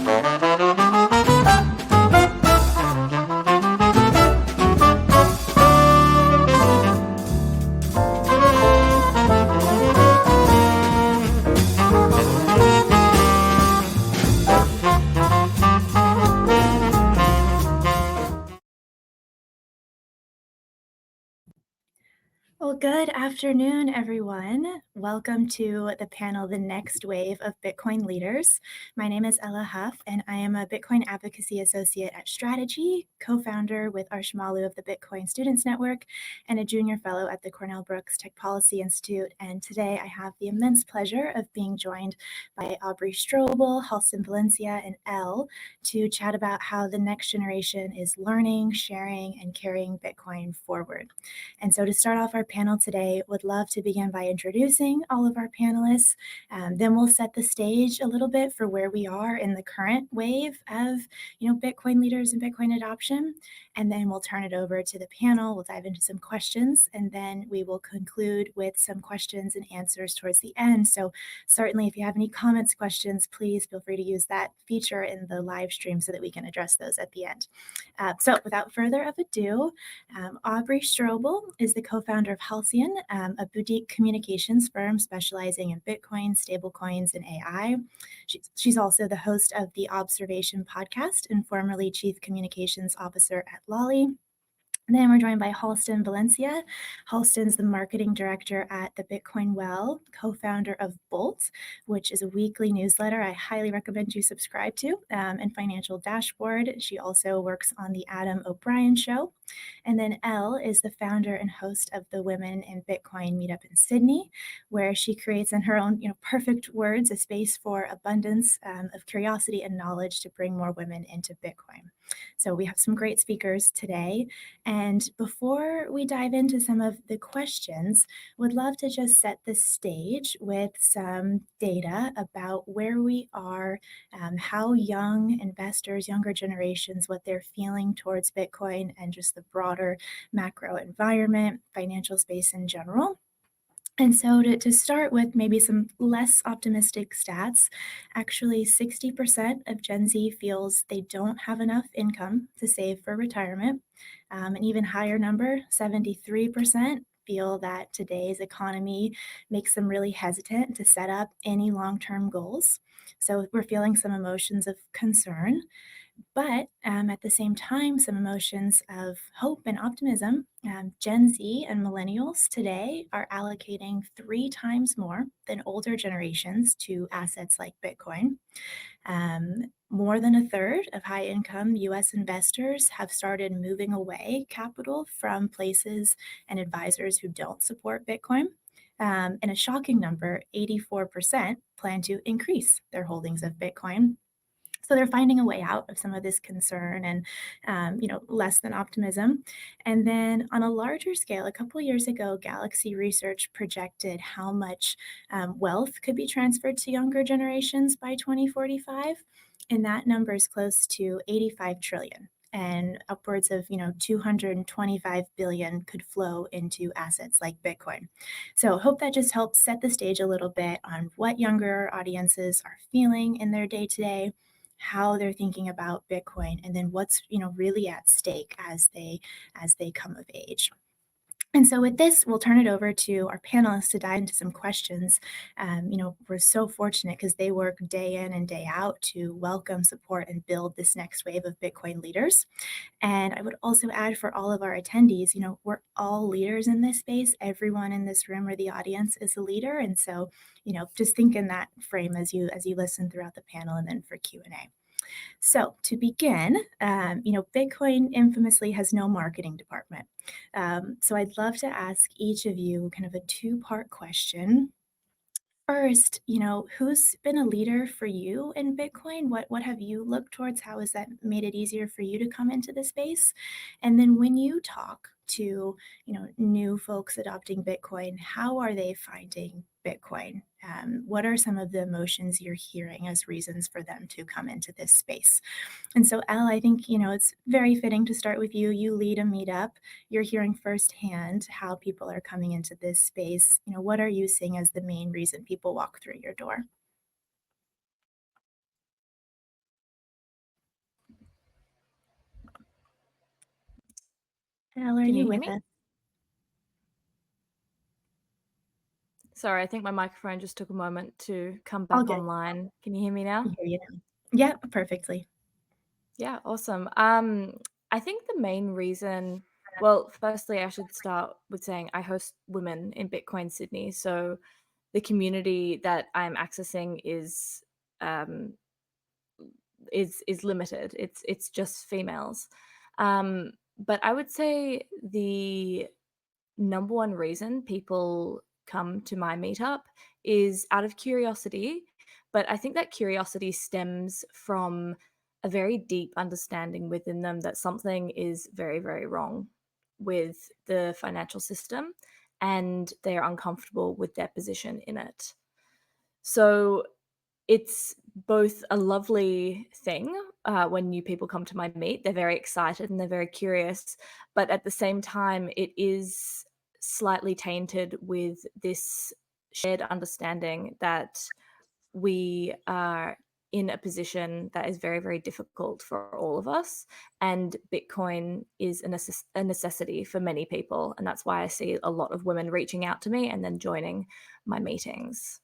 Well, good afternoon, everyone. Welcome to the panel, The Next Wave of Bitcoin Leaders. My name is Ella Huff, and I am a Bitcoin Advocacy Associate at Strategy, co-founder with Arshmalu of the Bitcoin Students Network, and a junior fellow at the Cornell Brooks Tech Policy Institute. And today I have the immense pleasure of being joined by Aubrey Strobel, Halston Valencia, and Elle to chat about how the next generation is learning, sharing, and carrying Bitcoin forward. And so to start off our panel today, would love to begin by introducing all of our panelists. Then we'll set the stage a little bit for where we are in the current wave of, Bitcoin leaders and Bitcoin adoption. And then we'll turn it over to the panel. We'll dive into some questions, and then we will conclude with some questions and answers towards the end. So certainly, if you have any comments, questions, please feel free to use that feature in the live stream so that we can address those at the end. So without further ado, Aubrey Strobel is the co-founder of Halcyon, a boutique communications firm specializing in Bitcoin, stablecoins, and AI. She's also the host of the Observation podcast and formerly chief communications officer at Lolly. And then we're joined by Halston Valencia. Halston's the marketing director at the Bitcoin Well, co-founder of Bolt, which is a weekly newsletter I highly recommend you subscribe to, and Financial Dashboard. She also works on the Adam O'Brien Show. And then Elle is the founder and host of the Women in Bitcoin meetup in Sydney, where she creates, in her own perfect words, a space for abundance of curiosity and knowledge to bring more women into Bitcoin. So we have some great speakers today. And before we dive into some of the questions, would love to just set the stage with some data about where we are, how young investors, younger generations, what they're feeling towards Bitcoin and just the broader macro environment, financial space in general. And so to start with maybe some less optimistic stats, actually 60% of Gen Z feels they don't have enough income to save for retirement. An even higher number, 73%, feel that today's economy makes them really hesitant to set up any long-term goals. So we're feeling some emotions of concern. But at the same time, some emotions of hope and optimism. Gen Z and millennials today are allocating 3 times more than older generations to assets like Bitcoin. More than a third of high-income US investors have started moving away capital from places and advisors who don't support Bitcoin. And a shocking number, 84%, plan to increase their holdings of Bitcoin. So they're finding a way out of some of this concern and, less than optimism. And then on a larger scale, a couple of years ago, Galaxy Research projected how much wealth could be transferred to younger generations by 2045. And that number is close to 85 trillion. And upwards of 225 billion could flow into assets like Bitcoin. So hope that just helps set the stage a little bit on what younger audiences are feeling in their day-to-day, how they're thinking about Bitcoin, and then what's really at stake as they come of age. And so with this, we'll turn it over to our panelists to dive into some questions. We're so fortunate because they work day in and day out to welcome, support, and build this next wave of Bitcoin leaders. And I would also add for all of our attendees, we're all leaders in this space. Everyone in this room or the audience is a leader. And so, just think in that frame as you listen throughout the panel and then for Q&A. So to begin, Bitcoin infamously has no marketing department. So I'd love to ask each of you kind of a 2-part question. First, who's been a leader for you in Bitcoin? What have you looked towards? How has that made it easier for you to come into the space? And then when you talk to, new folks adopting Bitcoin, how are they finding Bitcoin? What are some of the emotions you're hearing as reasons for them to come into this space? And so, Elle, I think, it's very fitting to start with you. You lead a meetup. You're hearing firsthand how people are coming into this space. What are you seeing as the main reason people walk through your door? Elle, are Can you you hear with me? us? Sorry, I think my microphone just took a moment to come All back good. online. Can you hear me I now? hear you now. Yep, perfectly. Yeah, awesome. I think the main reason, firstly, I should start with saying I host women in Bitcoin Sydney. So the community that I'm accessing um, is limited. It's just females. But I would say the number one reason people come to my meetup is out of curiosity. But I think that curiosity stems from a very deep understanding within them that something is very, very wrong with the financial system and they are uncomfortable with their position in it. So it's both a lovely thing when new people come to my meet. They're very excited and they're very curious, but at the same time, it is slightly tainted with this shared understanding that we are in a position that is very, very difficult for all of us. And Bitcoin is a necessity for many people. And that's why I see a lot of women reaching out to me and then joining my meetings.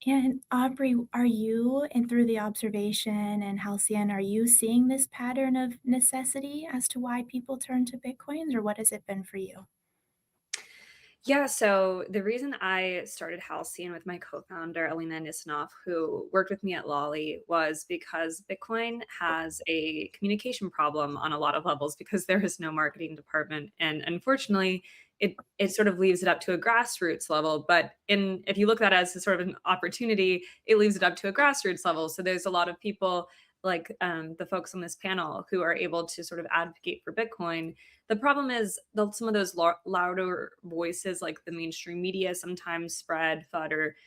And Aubrey, are you, and through the observation, and Halcyon, are you seeing this pattern of necessity as to why people turn to Bitcoins, or what has it been for you? Yeah, so the reason I started Halcyon with my co-founder Alina Nisanoff, who worked with me at Lolly, was because Bitcoin has a communication problem on a lot of levels because there is no marketing department, and unfortunately, it sort of leaves it up to a grassroots level. But in if you look at that as a sort of an opportunity, it leaves it up to a grassroots level. So there's a lot of people like the folks on this panel who are able to sort of advocate for Bitcoin. The problem is some of those louder voices, like the mainstream media, sometimes spread FUD or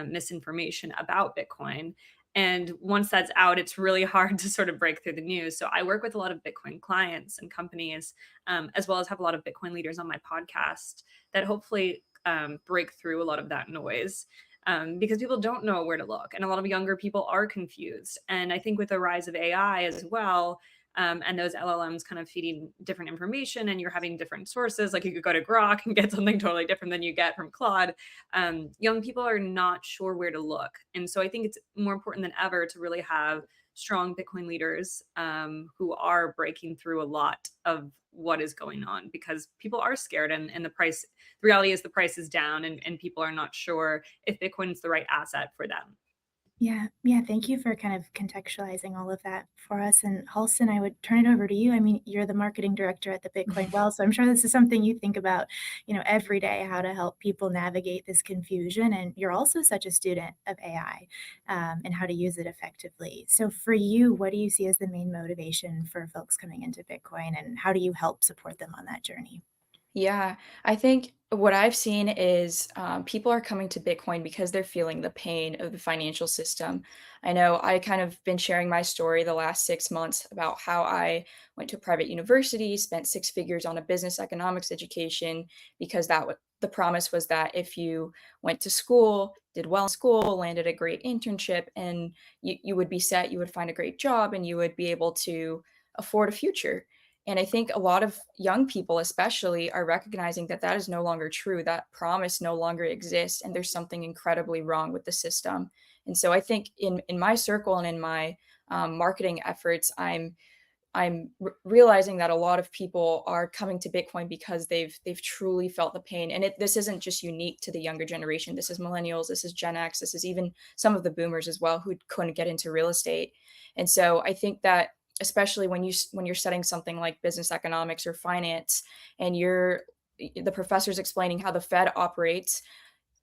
misinformation about Bitcoin. And once that's out, it's really hard to sort of break through the news. So I work with a lot of Bitcoin clients and companies, as well as have a lot of Bitcoin leaders on my podcast that hopefully break through a lot of that noise. Because people don't know where to look, and a lot of younger people are confused. And I think with the rise of AI as well, and those LLMs kind of feeding different information, and you're having different sources. Like you could go to Grok and get something totally different than you get from Claude. Young people are not sure where to look, and so I think it's more important than ever to really have strong Bitcoin leaders who are breaking through a lot of what is going on because people are scared and the reality is the price is down and people are not sure if Bitcoin is the right asset for them. Yeah, thank you for kind of contextualizing all of that for us. And Halston, I would turn it over to you. I mean, you're the marketing director at the Bitcoin Well, so I'm sure this is something you think about, every day, how to help people navigate this confusion. And you're also such a student of AI, and how to use it effectively. So for you, what do you see as the main motivation for folks coming into Bitcoin, and how do you help support them on that journey? Yeah, I think what I've seen is people are coming to Bitcoin because they're feeling the pain of the financial system. I know I kind of been sharing my story the last 6 months about how I went to a private university, spent six figures on a business economics education because the promise was that if you went to school, did well in school, landed a great internship, and you would be set, you would find a great job, and you would be able to afford a future. And I think a lot of young people, especially, are recognizing that that is no longer true. That promise no longer exists, and there's something incredibly wrong with the system. And so I think in my circle and in my marketing efforts, I'm realizing that a lot of people are coming to Bitcoin because they've truly felt the pain. And this isn't just unique to the younger generation. This is millennials. This is Gen X. This is even some of the boomers as well who couldn't get into real estate. And so I think that especially when you're studying something like business economics or finance, and the professor's explaining how the Fed operates,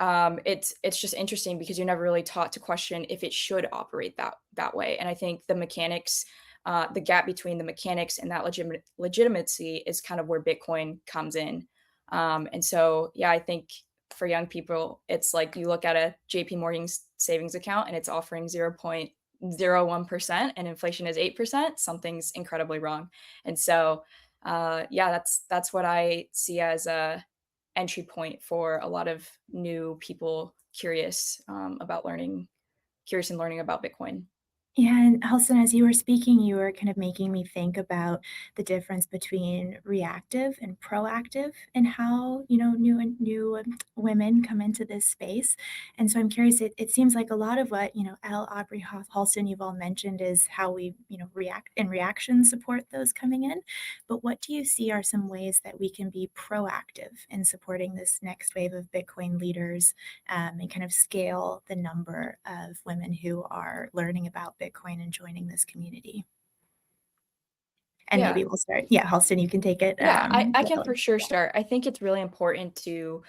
it's just interesting because you're never really taught to question if it should operate that way. And I think the gap between the mechanics and that legitimacy is kind of where Bitcoin comes in. And so, yeah, I think for young people, it's like you look at a JP Morgan savings account and it's offering 0.01% and inflation is 8%, something's incredibly wrong. And so, yeah, that's what I see as a entry point for a lot of new people curious and learning about Bitcoin. Yeah, and Halston, as you were speaking, you were kind of making me think about the difference between reactive and proactive and how, new women come into this space. And so I'm curious, it seems like a lot of what, Elle, Aubrey, Halston, you've all mentioned is how we, react and reaction support those coming in. But what do you see are some ways that we can be proactive in supporting this next wave of Bitcoin leaders and kind of scale the number of women who are learning about Bitcoin and joining this community? And Yeah. maybe we'll start. Yeah, Halston, you can take it. Yeah, I can Will. for sure start. I think it's really important to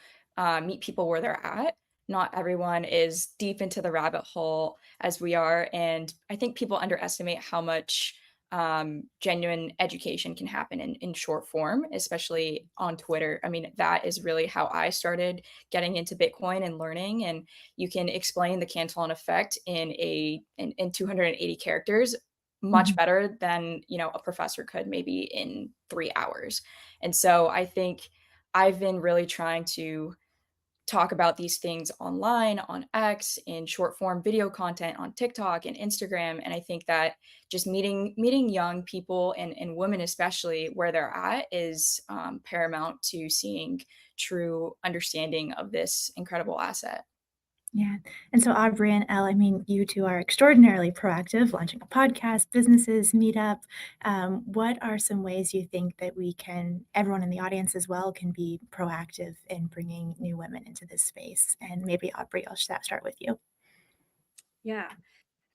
meet people where they're at. Not everyone is deep into the rabbit hole as we are. And I think people underestimate how much genuine education can happen in short form, especially on Twitter. I mean, that is really how I started getting into Bitcoin and learning. And you can explain the Canton effect in 280 characters much Mhm. better than a professor could maybe in 3 hours. And so I think I've been really trying to talk about these things online, on X, in short form video content on TikTok and Instagram. And I think that just meeting young people and women especially where they're at is paramount to seeing true understanding of this incredible asset. Yeah. And so Aubrey and Elle, I mean, you two are extraordinarily proactive, launching a podcast, businesses, meetup. What are some ways you think that everyone in the audience as well, can be proactive in bringing new women into this space? And maybe Aubrey, I'll start with you. Yeah.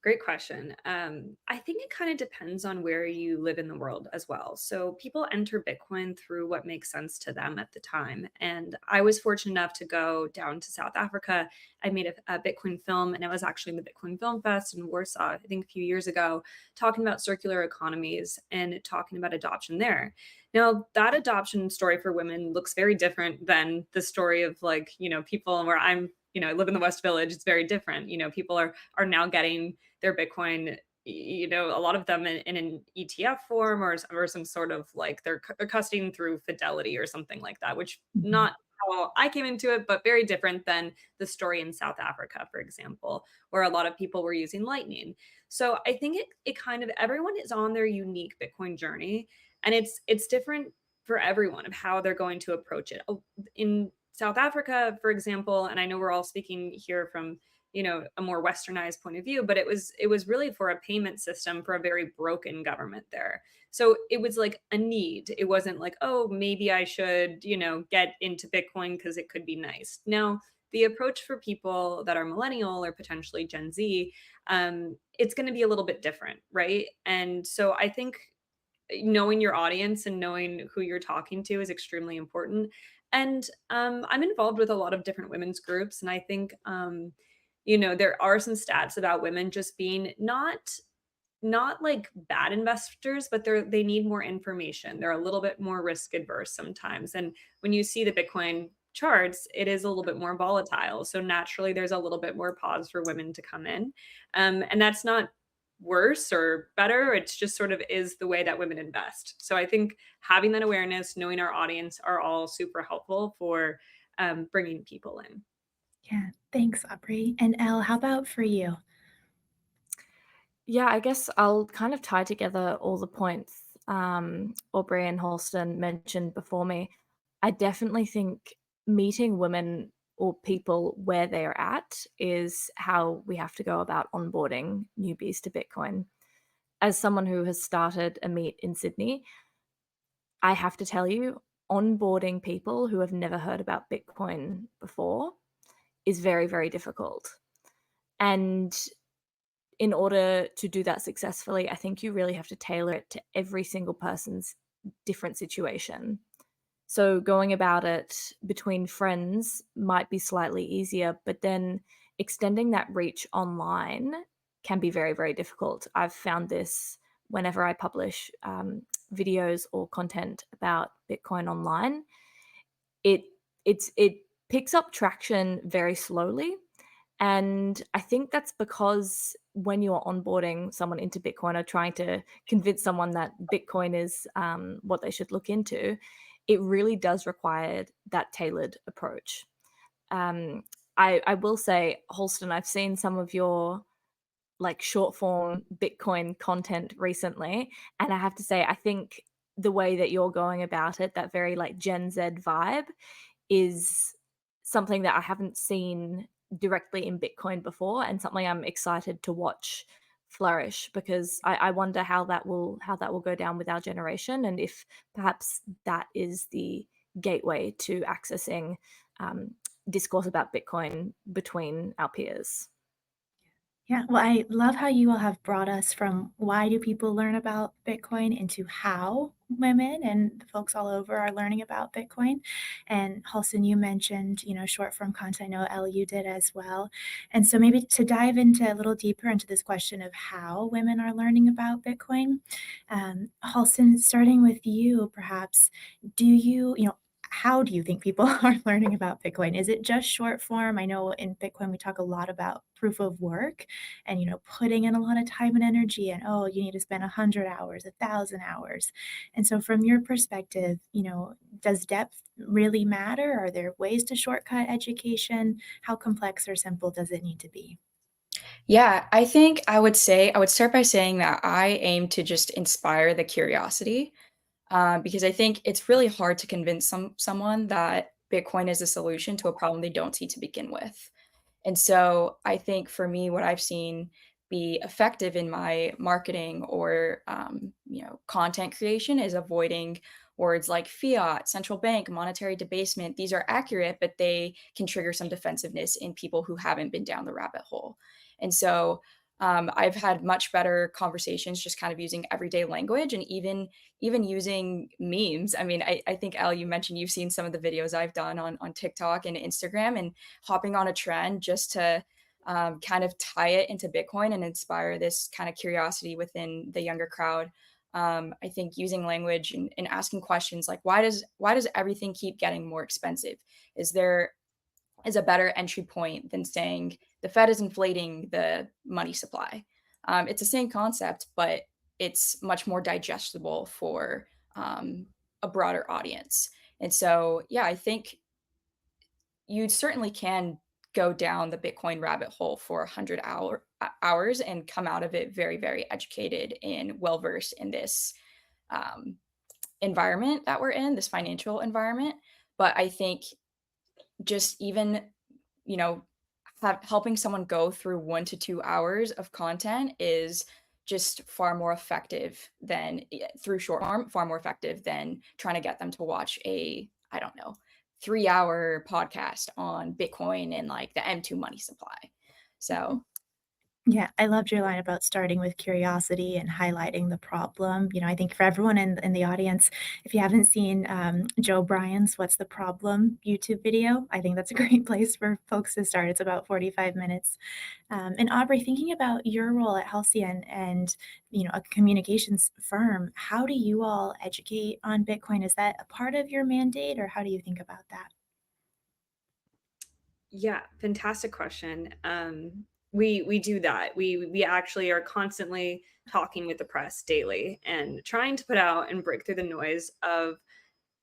Great question. I think it kind of depends on where you live in the world as well. So people enter Bitcoin through what makes sense to them at the time. And I was fortunate enough to go down to South Africa. I made a Bitcoin film, and it was actually in the Bitcoin Film Fest in Warsaw, I think a few years ago, talking about circular economies and talking about adoption there. Now, that adoption story for women looks very different than the story of people where I live in the West Village. It's very different. People are now getting their Bitcoin, a lot of them in an ETF form or some sort of like they're custodying through Fidelity or something like that, which Mhm. not how I came into it, but very different than the story in South Africa, for example, where a lot of people were using Lightning. So I think it kind of everyone is on their unique Bitcoin journey, and it's different for everyone of how they're going to approach it. In South Africa, for example, and I know we're all speaking here from a more westernized point of view, but it was really for a payment system for a very broken government there. So it was like a need. It wasn't like, oh, maybe I should get into Bitcoin because it could be nice. No, the approach for people that are millennial or potentially Gen Z, it's going to be a little bit different, right? And so I think knowing your audience and knowing who you're talking to is extremely important. And I'm involved with a lot of different women's groups, and I think there are some stats about women just being not like bad investors, but they need more information. They're a little bit more risk adverse sometimes. And when you see the Bitcoin charts, it is a little bit more volatile. So naturally, there's a little bit more pause for women to come in. And that's not worse or better. It's just sort of is the way that women invest. So I think having that awareness, knowing our audience are all super helpful for bringing people in. Yeah. Thanks, Aubrey. And Elle, how about for you? Yeah, I guess I'll kind of tie together all the points Aubrey and Halston mentioned before me. I definitely think meeting women or people where they're at is how we have to go about onboarding newbies to Bitcoin. As someone who has started a meet in Sydney, I have to tell you, onboarding people who have never heard about Bitcoin before is very, very difficult. And in order to do that successfully, I think you really have to tailor it to every single person's different situation. So going about it between friends might be slightly easier, but then extending that reach online can be very, very difficult. I've found this whenever I publish videos or content about Bitcoin online. It it picks up traction very slowly, and I think that's because when you're onboarding someone into Bitcoin or trying to convince someone that Bitcoin is what they should look into, it really does require that tailored approach. Um, I will say, Holston, I've seen some of your like short form Bitcoin content recently, and I have to say I think the way that you're going about it, that very like Gen Z vibe, is something that I haven't seen directly in Bitcoin before, and something I'm excited to watch flourish, because I wonder how that will go down with our generation, and if perhaps that is the gateway to accessing um, discourse about Bitcoin between our peers. Yeah, well, I love how you all have brought us from why do people learn about Bitcoin into how women and folks all over are learning about Bitcoin. And Halson, you mentioned, short form content. I know Elle, you did as well. And so maybe to dive into a little deeper into this question of how women are learning about Bitcoin, Halson, starting with you, perhaps, how do you think people are learning about Bitcoin? Is it just short form? I know in Bitcoin we talk a lot about proof of work and putting in a lot of time and energy, and oh, you need to spend 100 hours, 1,000 hours. And so from your perspective, does depth really matter? Are there ways to shortcut education? How complex or simple does it need to be? Yeah, I think I would start by saying that I aim to just inspire the curiosity, because I think it's really hard to convince someone that Bitcoin is a solution to a problem they don't see to begin with. And so I think for me, what I've seen be effective in my marketing or content creation is avoiding words like fiat, central bank, monetary debasement. These are accurate, but they can trigger some defensiveness in people who haven't been down the rabbit hole. And so I've had much better conversations just kind of using everyday language, and even using memes. I mean, I think Elle, you mentioned you've seen some of the videos I've done on TikTok and Instagram, and hopping on a trend just to kind of tie it into Bitcoin and inspire this kind of curiosity within the younger crowd. I think using language and asking questions like why does everything keep getting more expensive? Is there is a better entry point than saying the Fed is inflating the money supply. It's the same concept, but it's much more digestible for a broader audience. And so, yeah, I think you certainly can go down the Bitcoin rabbit hole for 100 hours and come out of it very, very educated and well versed in this um, environment that we're in, this financial environment. But I think just even you know, helping someone go through 1 to 2 hours of content is just far more effective than through short form, far more effective than trying to get them to watch I don't know, 3 hour podcast on Bitcoin and like the M2 money supply. So Yeah, I loved your line about starting with curiosity and highlighting the problem. I think for everyone in the audience, if you haven't seen Joe Bryan's "What's the Problem" YouTube video, I think that's a great place for folks to start. It's about 45 minutes. And Aubrey, thinking about your role at Halcyon and a communications firm, how do you all educate on Bitcoin? Is that a part of your mandate, or how do you think about that? Yeah, fantastic question. We do that. We actually are constantly talking with the press daily and trying to put out and break through the noise of,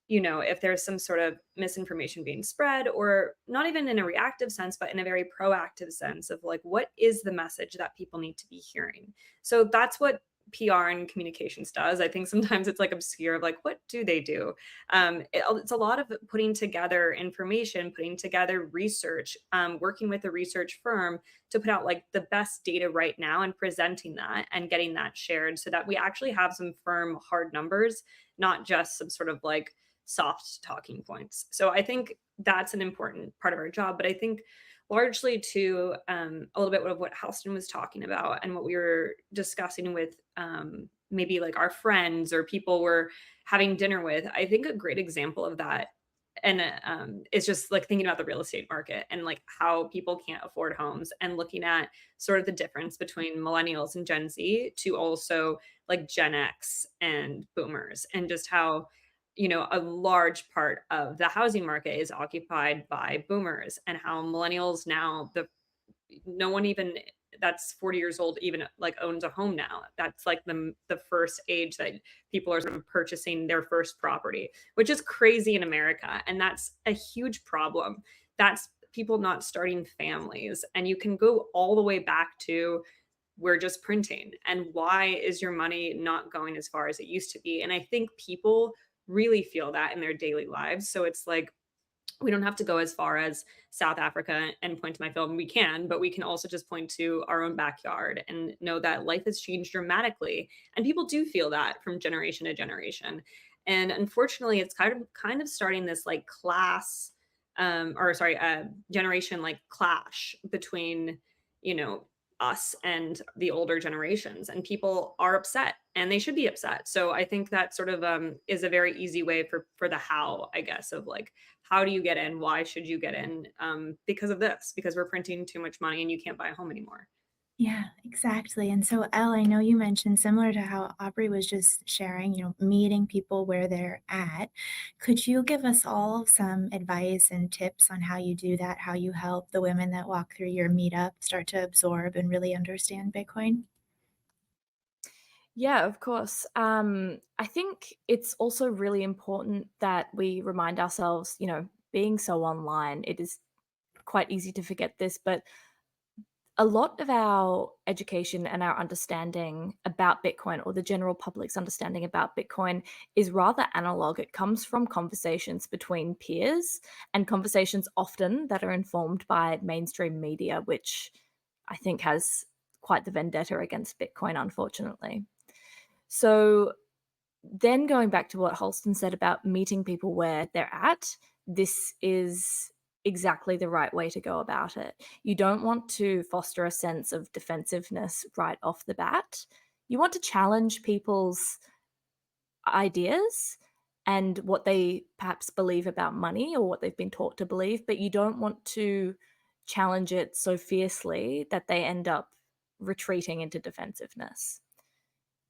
if there's some sort of misinformation being spread, or not even in a reactive sense, but in a very proactive sense of like, what is the message that people need to be hearing? So that's what PR and communications does. I think sometimes it's like obscure, like, what do they do? It's a lot of putting together information, putting together research, working with a research firm to put out like the best data right now and presenting that and getting that shared so that we actually have some firm, hard numbers, not just some sort of like soft talking points. So I think that's an important part of our job. But I think largely to a little bit of what Halston was talking about and what we were discussing with maybe like our friends or people we're having dinner with, I think a great example of that and it's just like thinking about the real estate market and like how people can't afford homes and looking at sort of the difference between millennials and Gen Z to also like Gen X and boomers, and just how a large part of the housing market is occupied by boomers, and how millennials now, the no one even that's 40 years old even like owns a home now. That's like the first age that people are sort of purchasing their first property, which is crazy in America, and that's a huge problem. That's people not starting families, and you can go all the way back to we're just printing. And why is your money not going as far as it used to be? And I think people really feel that in their daily lives. So it's like, we don't have to go as far as South Africa and point to my film. We can, but we can also just point to our own backyard and know that life has changed dramatically. And people do feel that from generation to generation. And unfortunately, it's kind of starting this like class, or sorry, generation like clash between, you know, us and the older generations, and people are upset and they should be upset. So I think that sort of is a very easy way for the how, I guess, of like, how do you get in? Why should you get in? Because of this, because we're printing too much money and you can't buy a home anymore. Yeah, exactly. And so, Elle, I know you mentioned similar to how Aubrey was just sharing, meeting people where they're at. Could you give us all some advice and tips on how you do that, how you help the women that walk through your meetup start to absorb and really understand Bitcoin? Yeah, of course. I think it's also really important that we remind ourselves, being so online, it is quite easy to forget this, but a lot of our education and our understanding about Bitcoin, or the general public's understanding about Bitcoin, is rather analog. It comes from conversations between peers, and conversations often that are informed by mainstream media, which I think has quite the vendetta against Bitcoin, unfortunately. So then going back to what Holston said about meeting people where they're at, this is exactly the right way to go about it. You don't want to foster a sense of defensiveness right off the bat. You want to challenge people's ideas and what they perhaps believe about money or what they've been taught to believe, but you don't want to challenge it so fiercely that they end up retreating into defensiveness.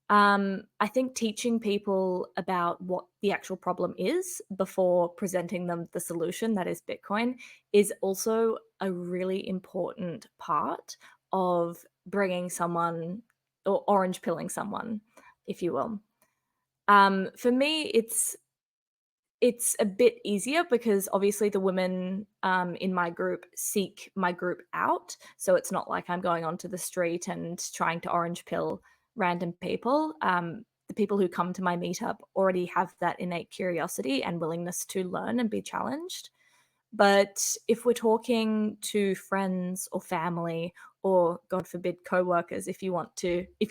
I think teaching people about what the actual problem is before presenting them the solution, that is Bitcoin, is also a really important part of bringing someone, or orange pilling someone, if you will. For me, it's a bit easier because obviously the women in my group seek my group out. So it's not like I'm going onto the street and trying to orange pill random people. The people who come to my meetup already have that innate curiosity and willingness to learn and be challenged. But if we're talking to friends or family, or God forbid, co-workers, if you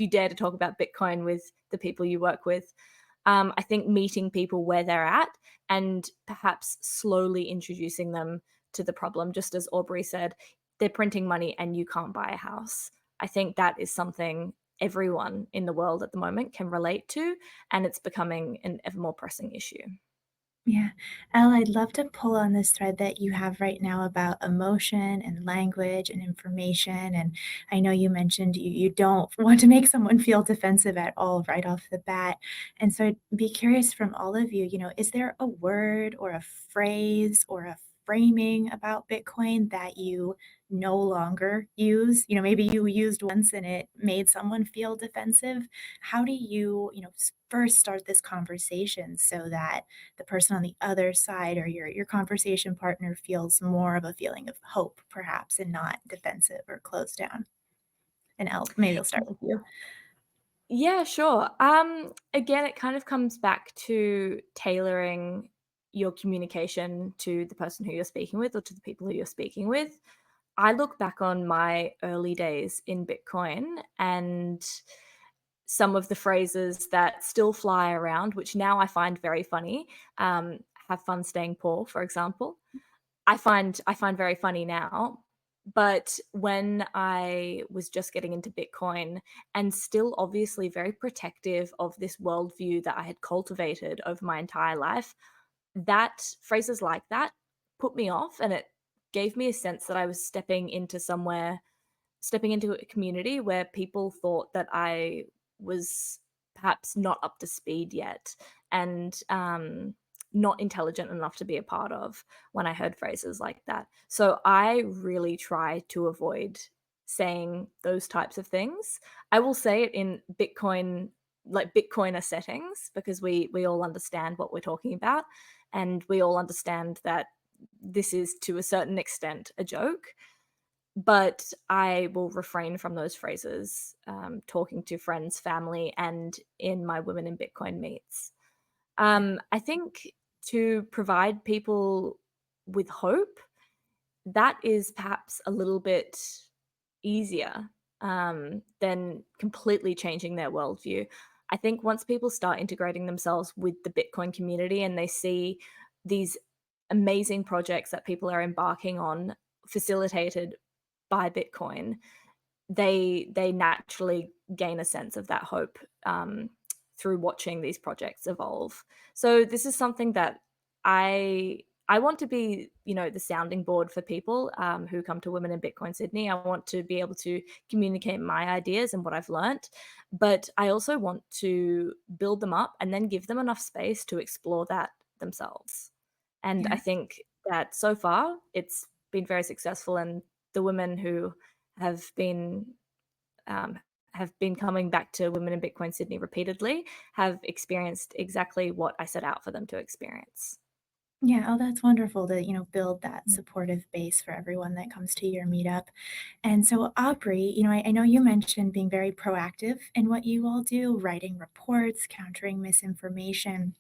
dare to talk about Bitcoin with the people you work with, I think meeting people where they're at and perhaps slowly introducing them to the problem, just as Aubrey said, they're printing money and you can't buy a house. I think that is something everyone in the world at the moment can relate to, and it's becoming an ever more pressing issue. Yeah. Elle, I'd love to pull on this thread that you have right now about emotion and language and information. And I know you mentioned you don't want to make someone feel defensive at all right off the bat. And so I'd be curious from all of you, is there a word or a phrase or a framing about Bitcoin that you no longer use? Maybe you used once and it made someone feel defensive. How do you, first start this conversation so that the person on the other side or your conversation partner feels more of a feeling of hope, perhaps, and not defensive or closed down? And Elle, maybe I'll start with you. Yeah, sure. Again, it kind of comes back to tailoring your communication to the person who you're speaking with or to the people who you're speaking with. I look back on my early days in Bitcoin and some of the phrases that still fly around, which now I find very funny. Have fun staying poor, for example. I find very funny now. But when I was just getting into Bitcoin and still obviously very protective of this worldview that I had cultivated over my entire life, that phrases like that put me off, and it gave me a sense that I was stepping into a community where people thought that I was perhaps not up to speed yet, and not intelligent enough to be a part of when I heard phrases like that. So I really try to avoid saying those types of things. I will say it in Bitcoin, like Bitcoiner settings, because we all understand what we're talking about, and we all understand that this is to a certain extent a joke. but I will refrain from those phrases, talking to friends, family, and in my Women in Bitcoin meets. I think to provide people with hope, that is perhaps a little bit easier than completely changing their worldview. I think once people start integrating themselves with the Bitcoin community and they see these amazing projects that people are embarking on facilitated by Bitcoin, they naturally gain a sense of that hope through watching these projects evolve. So this is something that I want to be, the sounding board for people who come to Women in Bitcoin Sydney. I want to be able to communicate my ideas and what I've learnt, but I also want to build them up and then give them enough space to explore that themselves. And I Yeah. think that so far it's been very successful, and the women who have been um, have been coming back to Women in Bitcoin Sydney repeatedly have experienced exactly what I set out for them to experience. Yeah, oh, that's wonderful to, build that supportive base for everyone that comes to your meetup. And so, Aubrey, I know you mentioned being very proactive in what you all do, writing reports, countering misinformation.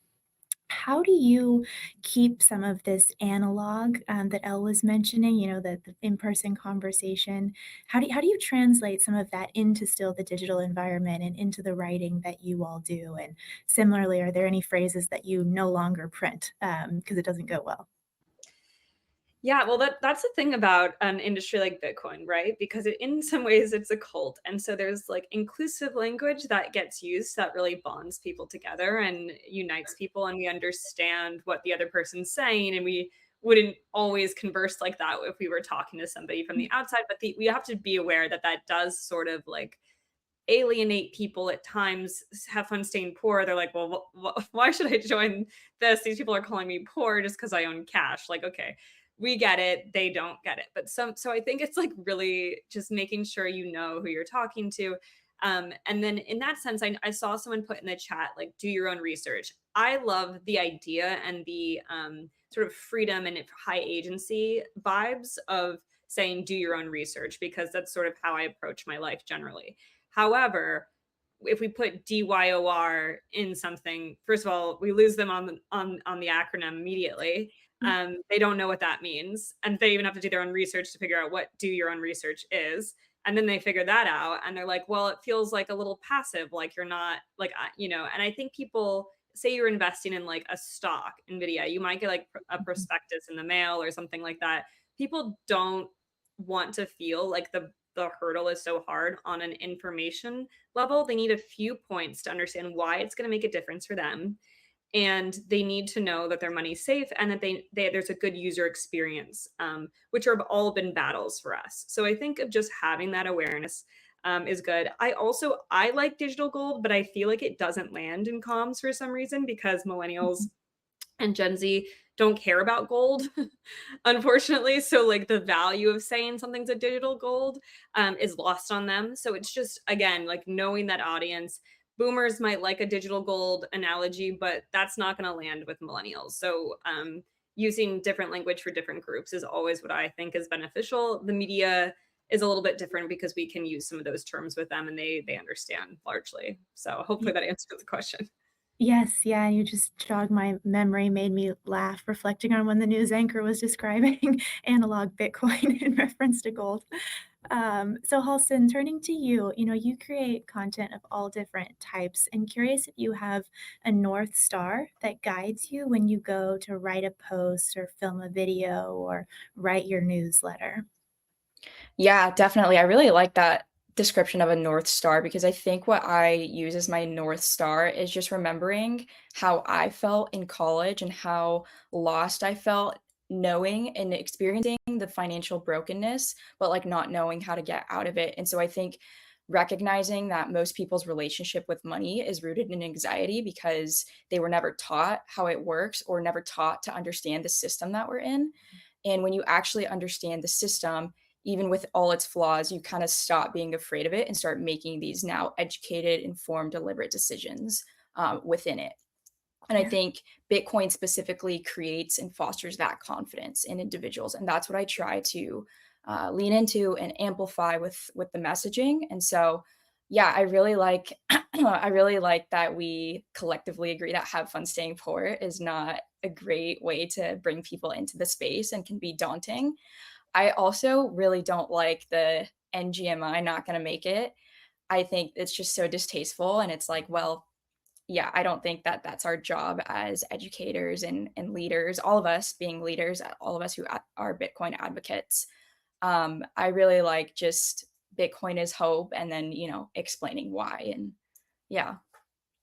How do you keep some of this analog that Elle was mentioning, the in-person conversation? How do you translate some of that into still the digital environment and into the writing that you all do? And similarly, are there any phrases that you no longer print because it doesn't go well? Yeah, well, that's the thing about an industry like Bitcoin, right? Because in some ways it's a cult, and so there's like inclusive language that gets used that really bonds people together and unites people, and we understand what the other person's saying, and we wouldn't always converse like that if we were talking to somebody from the outside. But we have to be aware that that does sort of like alienate people at times. Have fun staying poor. They're like, well, why should I join this? These people are calling me poor just because I own cash. Like, okay, we get it. They don't get it. But so I think it's like really just making sure you know who you're talking to. And then in that sense, I saw someone put in the chat, like, do your own research. I love the idea and the sort of freedom and high agency vibes of saying do your own research, because that's sort of how I approach my life generally. However, if we put DYOR in something, first of all, we lose them on the acronym immediately. Yeah. They don't know what that means, and they even have to do their own research to figure out what do your own research is. And then they figure that out, and they're like, "Well, it feels like a little passive, like you're not like And I think people say you're investing in like a stock, Nvidia, you might get like a prospectus in the mail or something like that. People don't want to feel like the hurdle is so hard on an information level. They need a few points to understand why it's going to make a difference for them. And they need to know that their money's safe and that there's a good user experience, which have all been battles for us. So I think of just having that awareness is good. I like digital gold, but I feel like it doesn't land in comms for some reason because millennials and Gen Z don't care about gold, unfortunately. So, like, the value of saying something's a digital gold is lost on them. So, it's just, again, like knowing that audience. Boomers might like a digital gold analogy, but that's not going to land with millennials. So, using different language for different groups is always what I think is beneficial. The media is a little bit different because we can use some of those terms with them and they understand largely. So, hopefully, that answers the question. Yes, yeah, you just jogged my memory, made me laugh, reflecting on when the news anchor was describing analog Bitcoin in reference to gold. So Halston, turning to you, you create content of all different types, and curious if you have a North Star that guides you when you go to write a post or film a video or write your newsletter. Yeah, definitely. I really like that description of a North Star because I think what I use as my North Star is just remembering how I felt in college and how lost I felt knowing and experiencing the financial brokenness, but like not knowing how to get out of it. And so I think recognizing that most people's relationship with money is rooted in anxiety because they were never taught how it works or never taught to understand the system that we're in. And when you actually understand the system, even with all its flaws, you kind of stop being afraid of it and start making these now educated, informed, deliberate decisions within it. And I Yeah. think Bitcoin specifically creates and fosters that confidence in individuals. And that's what I try to lean into and amplify with the messaging. And so, yeah, I really like I really like that we collectively agree that have fun staying poor is not a great way to bring people into the space and can be daunting. I also really don't like the NGMI not going to make it. I think it's just so distasteful, and it's like, well, yeah, I don't think that that's our job as educators and leaders, all of us being leaders, all of us who are Bitcoin advocates. I really like just Bitcoin is hope, and then, explaining why. And yeah.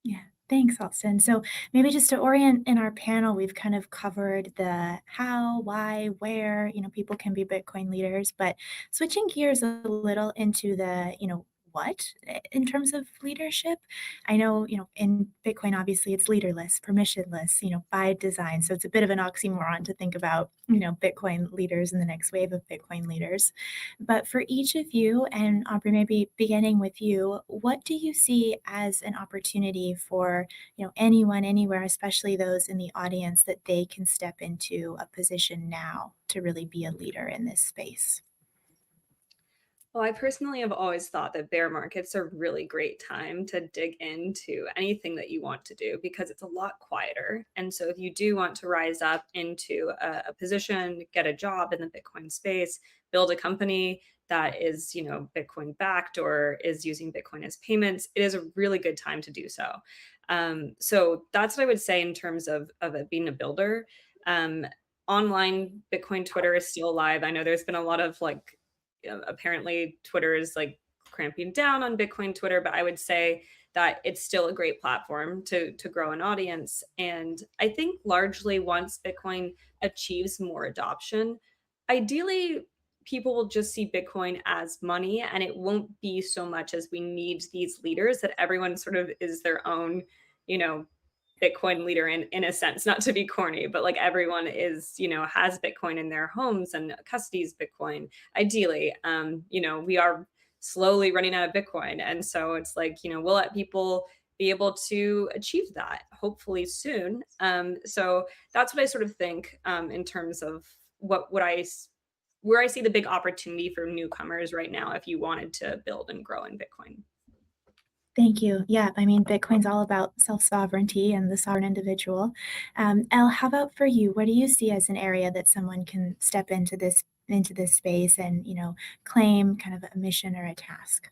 Yeah, thanks, Austin. So maybe just to orient in our panel, we've kind of covered the how, why, where, people can be Bitcoin leaders, but switching gears a little into the, what in terms of leadership. I know, in Bitcoin, obviously it's leaderless, permissionless, by design. So it's a bit of an oxymoron to think about, Bitcoin leaders and the next wave of Bitcoin leaders. But for each of you, and Aubrey, maybe beginning with you, what do you see as an opportunity for, anyone, anywhere, especially those in the audience, that they can step into a position now to really be a leader in this space? Well, I personally have always thought that bear markets are a really great time to dig into anything that you want to do because it's a lot quieter. And so, if you do want to rise up into a position, get a job in the Bitcoin space, build a company that is, Bitcoin backed or is using Bitcoin as payments, it is a really good time to do so. So that's what I would say in terms of it being a builder. Um, Online Bitcoin Twitter is still alive. I know there's been a lot of apparently Twitter is like cramping down on Bitcoin Twitter, but I would say that it's still a great platform to grow an audience. And I think largely once Bitcoin achieves more adoption, ideally people will just see Bitcoin as money, and it won't be so much as we need these leaders that everyone sort of is their own, you know, Bitcoin leader in a sense, not to be corny, but like everyone is, has Bitcoin in their homes and custodies Bitcoin. Ideally, we are slowly running out of Bitcoin. And so it's like, we'll let people be able to achieve that hopefully soon. So that's what I sort of think in terms of where I see the big opportunity for newcomers right now if you wanted to build and grow in Bitcoin. Thank you. Yeah, I mean, Bitcoin's all about self-sovereignty and the sovereign individual. Elle, how about for you? What do you see as an area that someone can step into this space and, claim kind of a mission or a task?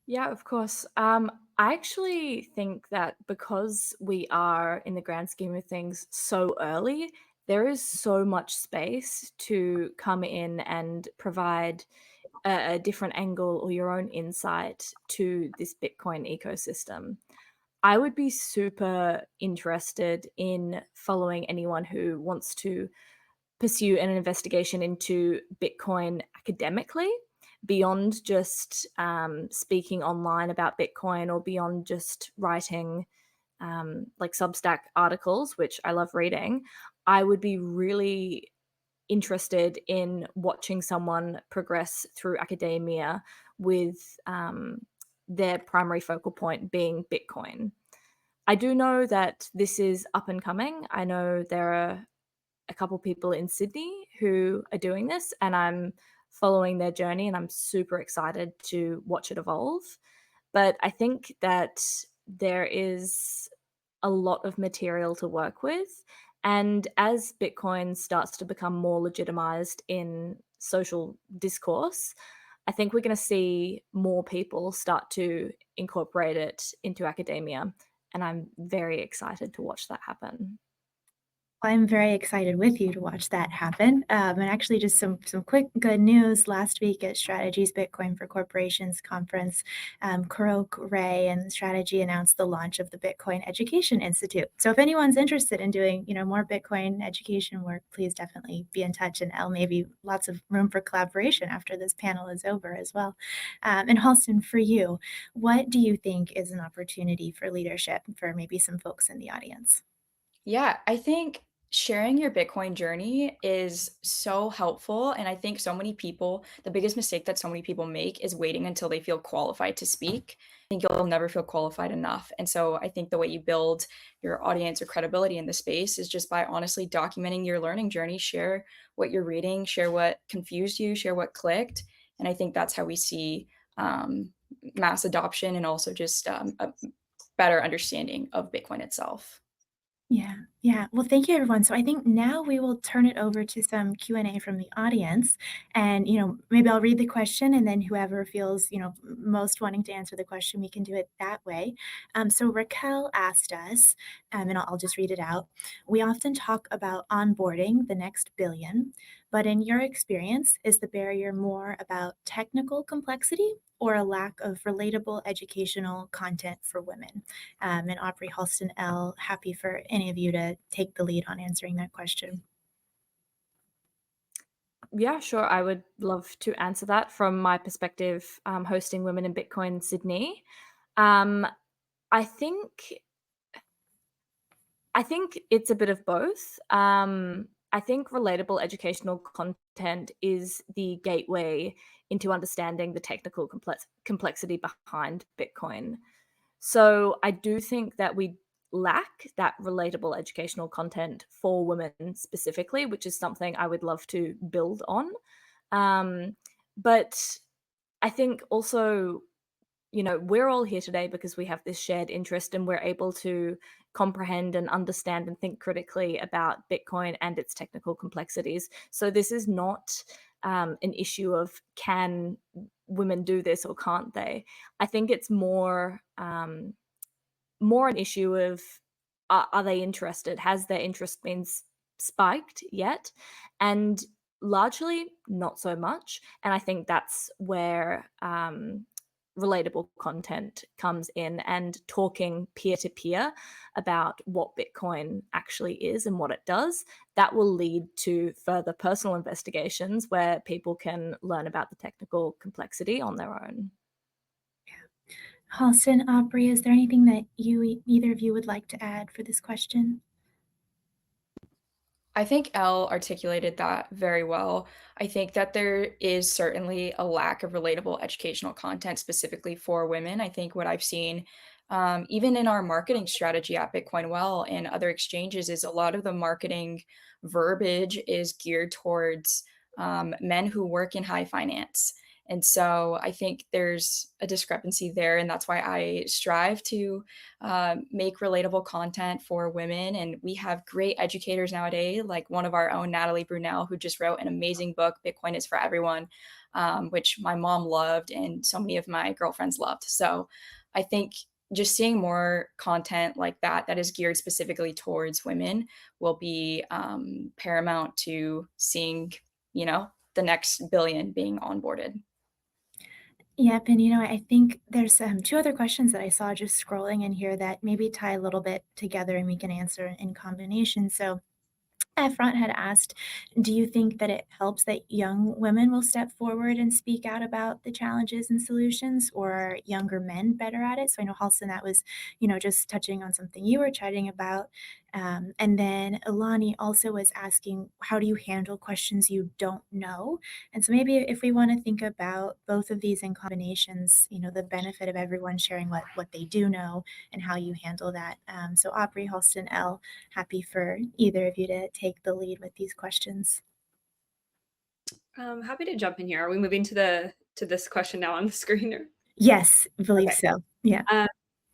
Yeah, of course. I actually think that because we are, in the grand scheme of things, so early, there is so much space to come in and provide a different angle or your own insight to this Bitcoin ecosystem. I would be super interested in following anyone who wants to pursue an investigation into Bitcoin academically, beyond just speaking online about Bitcoin or beyond just writing like Substack articles, which I love reading. I would be really interested in watching someone progress through academia with their primary focal point being Bitcoin. I do know that this is up and coming. I know there are a couple people in Sydney who are doing this, and I'm following their journey and I'm super excited to watch it evolve. But I think that there is a lot of material to work with. And as Bitcoin starts to become more legitimized in social discourse, I think we're going to see more people start to incorporate it into academia. And I'm very excited to watch that happen. I'm very excited with you to watch that happen. And actually, just some quick good news. Last week at Strategies Bitcoin for Corporations conference, Kurok Ray and Strategy announced the launch of the Bitcoin Education Institute. So if anyone's interested in doing, more Bitcoin education work, please definitely be in touch. And Elle, maybe lots of room for collaboration after this panel is over as well. And Halston, for you, what do you think is an opportunity for leadership for maybe some folks in the audience? Yeah, I think sharing your Bitcoin journey is so helpful. And I think so many people, the biggest mistake that so many people make is waiting until they feel qualified to speak. I think you'll never feel qualified enough. And so I think the way you build your audience or credibility in the space is just by honestly documenting your learning journey. Share what you're reading, share what confused you, share what clicked. And I think that's how we see mass adoption and also just a better understanding of Bitcoin itself. Yeah, yeah. Well, thank you, everyone. So I think now we will turn it over to some Q&A from the audience. And, maybe I'll read the question and then whoever feels, most wanting to answer the question, we can do it that way. So Raquel asked us, and I'll just read it out. We often talk about onboarding the next billion, but in your experience, is the barrier more about technical complexity or a lack of relatable educational content for women? And Aubrey Halston L., happy for any of you to take the lead on answering that question. Yeah, sure. I would love to answer that from my perspective, hosting Women in Bitcoin Sydney. Um, I think I think it's a bit of both. I think relatable educational content is the gateway into understanding the technical complexity behind Bitcoin. So I do think that we lack that relatable educational content for women specifically, which is something I would love to build on. Um, but I think also, we're all here today because we have this shared interest and we're able to comprehend and understand and think critically about Bitcoin and its technical complexities. So this is not an issue of can women do this or can't they? I think it's more an issue of are they interested? Has their interest been spiked yet? And largely not so much. And I think that's where relatable content comes in, and talking peer to peer about what Bitcoin actually is and what it does. That will lead to further personal investigations where people can learn about the technical complexity on their own. Halston, Aubrey, is there anything that either of you would like to add for this question? I think Elle articulated that very well. I think that there is certainly a lack of relatable educational content specifically for women. I think what I've seen, even in our marketing strategy at Bitcoin Well and other exchanges, is a lot of the marketing verbiage is geared towards men who work in high finance. And so I think there's a discrepancy there. And that's why I strive to make relatable content for women. And we have great educators nowadays, like one of our own, Natalie Brunel, who just wrote an amazing book, Bitcoin is for Everyone, which my mom loved and so many of my girlfriends loved. So I think just seeing more content like that is geared specifically towards women will be paramount to seeing, the next billion being onboarded. Yep, and I think there's two other questions that I saw just scrolling in here that maybe tie a little bit together and we can answer in combination. So Efront had asked, do you think that it helps that young women will step forward and speak out about the challenges and solutions, or are younger men better at it? So I know, Halston, that was, just touching on something you were chatting about. And then Ilani also was asking, how do you handle questions you don't know? And so maybe if we want to think about both of these in combinations, the benefit of everyone sharing what they do know and how you handle that. So Aubrey, Halston, Elle, happy for either of you to take the lead with these questions. Happy to jump in here. Are we moving to this question now on the screen? Yes, I believe Okay. so. Yeah.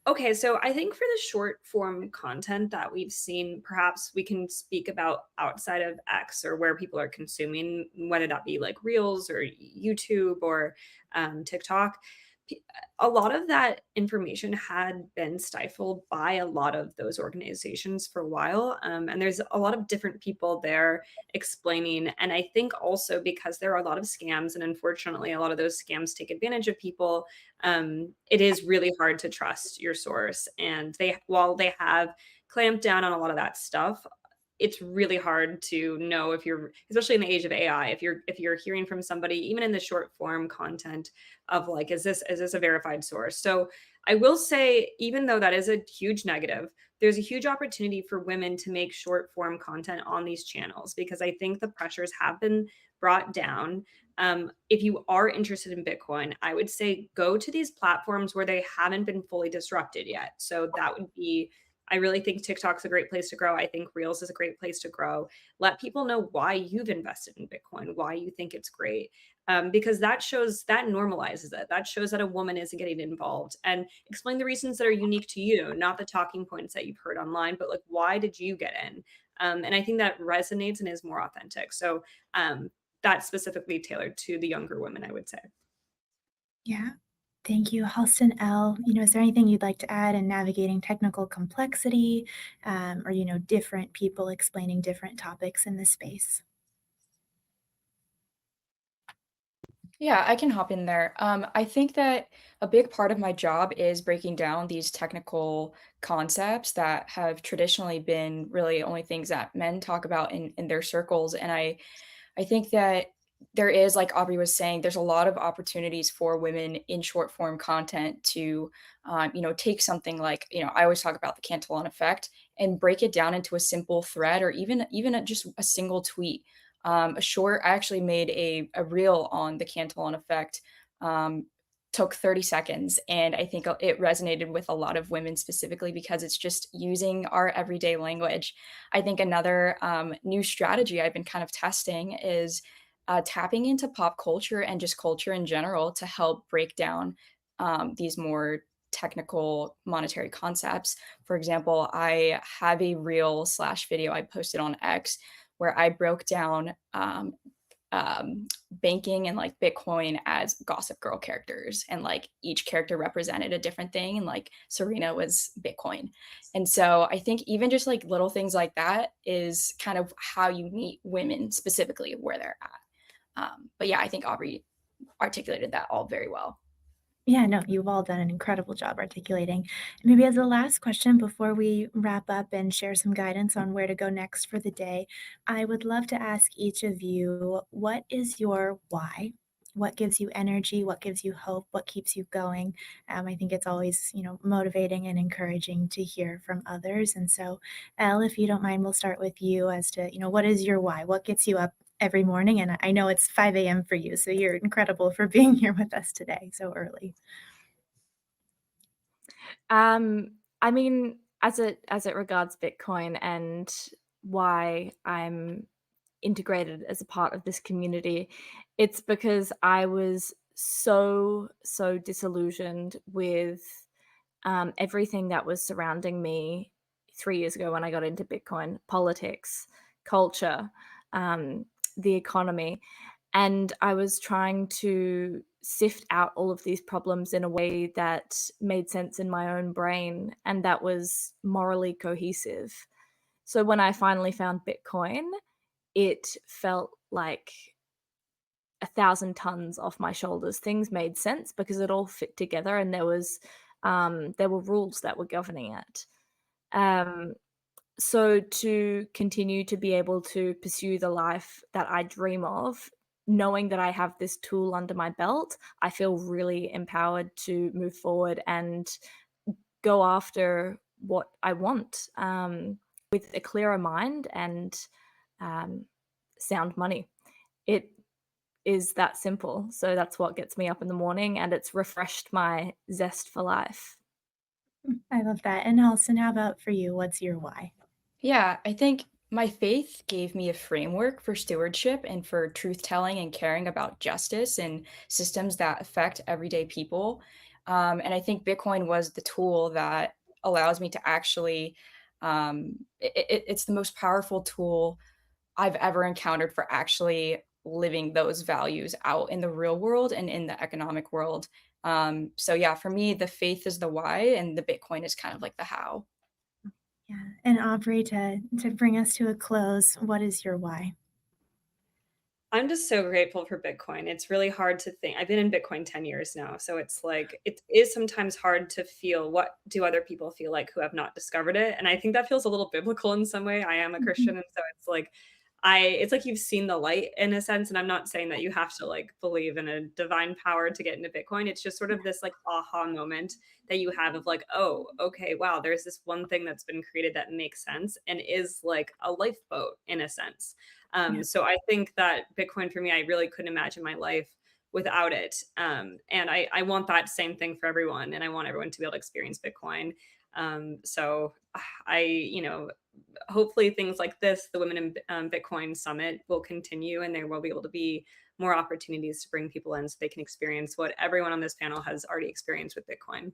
Okay, so I think for the short form content that we've seen, perhaps we can speak about outside of X or where people are consuming, whether that be like Reels or YouTube or TikTok. A lot of that information had been stifled by a lot of those organizations for a while. And there's a lot of different people there explaining. And I think also because there are a lot of scams, and unfortunately, a lot of those scams take advantage of people, it is really hard to trust your source. And while they have clamped down on a lot of that stuff, it's really hard to know if you're, especially in the age of AI, if you're hearing from somebody, even in the short form content of like, is this a verified source? So I will say, even though that is a huge negative, there's a huge opportunity for women to make short form content on these channels, because I think the pressures have been brought down. If you are interested in Bitcoin, I would say go to these platforms where they haven't been fully disrupted yet. So that would be, I really think TikTok's a great place to grow. I think Reels is a great place to grow. Let people know why you've invested in Bitcoin, why you think it's great. Because that shows, that normalizes it. That shows that a woman isn't getting involved, and explain the reasons that are unique to you, not the talking points that you've heard online, but like, why did you get in? And I think that resonates and is more authentic. So that's specifically tailored to the younger women, I would say. Yeah. Thank you, Halston L. Is there anything you'd like to add in navigating technical complexity, or, different people explaining different topics in this space? Yeah, I can hop in there. I think that a big part of my job is breaking down these technical concepts that have traditionally been really only things that men talk about in their circles. And I think that there is, like Aubrey was saying, there's a lot of opportunities for women in short form content to, take something like, I always talk about the Cantillon effect and break it down into a simple thread, or even just a single tweet. I actually made a reel on the Cantillon effect. Took 30 seconds, and I think it resonated with a lot of women, specifically because it's just using our everyday language. I think another new strategy I've been kind of testing is tapping into pop culture and just culture in general to help break down these more technical monetary concepts. For example, I have a reel slash video I posted on X where I broke down banking and like Bitcoin as Gossip Girl characters, and like each character represented a different thing, and like Serena was Bitcoin. And so I think even just like little things like that is kind of how you meet women specifically where they're at. But yeah, I think Aubrey articulated that all very well. Yeah, no, you've all done an incredible job articulating. Maybe as a last question before we wrap up and share some guidance on where to go next for the day, I would love to ask each of you, what is your why? What gives you energy? What gives you hope? What keeps you going? I think it's always, motivating and encouraging to hear from others. And so, Elle, if you don't mind, we'll start with you as to, what is your why? What gets you up every morning? And I know it's 5 a.m. for you, so you're incredible for being here with us today so early. I mean, as it regards Bitcoin and why I'm integrated as a part of this community, it's because I was so disillusioned with everything that was surrounding me 3 years ago when I got into Bitcoin, politics, culture, um, the economy. And I was trying to sift out all of these problems in a way that made sense in my own brain and that was morally cohesive. So when I finally found Bitcoin, it felt like 1,000 tons off my shoulders. Things made sense because it all fit together, and there were rules that were governing it. Um, so to continue to be able to pursue the life that I dream of, knowing that I have this tool under my belt, I feel really empowered to move forward and go after what I want, with a clearer mind and um, sound money. It is that simple. So that's what gets me up in the morning, and it's refreshed my zest for life. I love that. And Alison, how about for you? What's your why? Yeah, I think my faith gave me a framework for stewardship and for truth telling and caring about justice and systems that affect everyday people. And I think Bitcoin was the tool that allows me to actually, it's the most powerful tool I've ever encountered for actually living those values out in the real world and in the economic world. So yeah, for me, the faith is the why, and the Bitcoin is kind of like the how. Yeah. And Aubrey, to bring us to a close, what is your why? I'm just so grateful for Bitcoin. It's really hard to think. I've been in Bitcoin 10 years now. So it's like, it is sometimes hard to feel, what do other people feel like who have not discovered it? And I think that feels a little biblical in some way. I am a Christian. And so it's like, it's like you've seen the light in a sense. And I'm not saying that you have to like believe in a divine power to get into Bitcoin. It's just sort of this like aha moment that you have of like, oh, okay, wow, there's this one thing that's been created that makes sense and is like a lifeboat in a sense. Yeah. So I think that Bitcoin for me, I really couldn't imagine my life without it. And I want that same thing for everyone. And I want everyone to be able to experience Bitcoin. So you know, hopefully things like this, the Women in Bitcoin Summit, will continue, and there will be able to be more opportunities to bring people in so they can experience what everyone on this panel has already experienced with Bitcoin.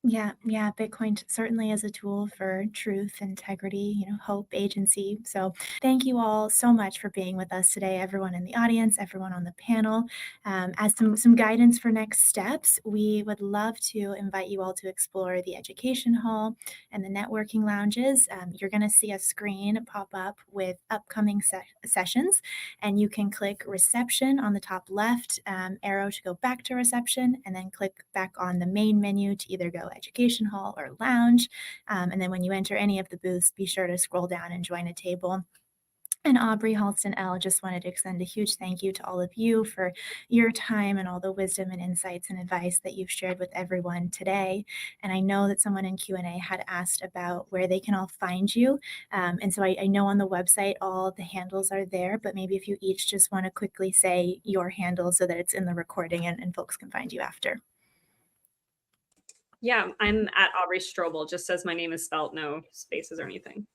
Yeah, yeah, Bitcoin certainly is a tool for truth, integrity, hope, agency. So thank you all so much for being with us today, everyone in the audience, everyone on the panel. As some guidance for next steps, we would love to invite you all to explore the education hall and the networking lounges. You're going to see a screen pop up with upcoming sessions, and you can click reception on the top left arrow to go back to reception, and then click back on the main menu to either go education hall or lounge. And then when you enter any of the booths, be sure to scroll down and join a table. And Aubrey, Halston, L, just wanted to extend a huge thank you to all of you for your time and all the wisdom and insights and advice that you've shared with everyone today. And I know that someone in Q&A had asked about where they can all find you. And so I know on the website all the handles are there, but maybe if you each just want to quickly say your handle so that it's in the recording and folks can find you after. Yeah, I'm at Aubrey Strobel, just says my name is spelt, no spaces or anything.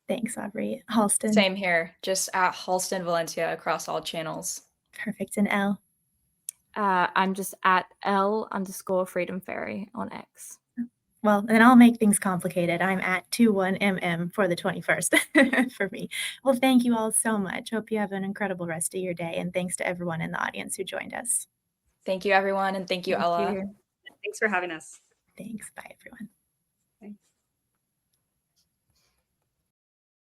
Thanks, Aubrey. Halston. Same here, just at Halston Valencia across all channels. Perfect. And L. I'm just at L_Freedom Fairy on X. Well, then I'll make things complicated. I'm at 21mm for the 21st for me. Well, thank you all so much. Hope you have an incredible rest of your day. And thanks to everyone in the audience who joined us. Thank you, everyone. And thank you, Ella. Thanks for having us. Thanks. Bye, everyone. Bye.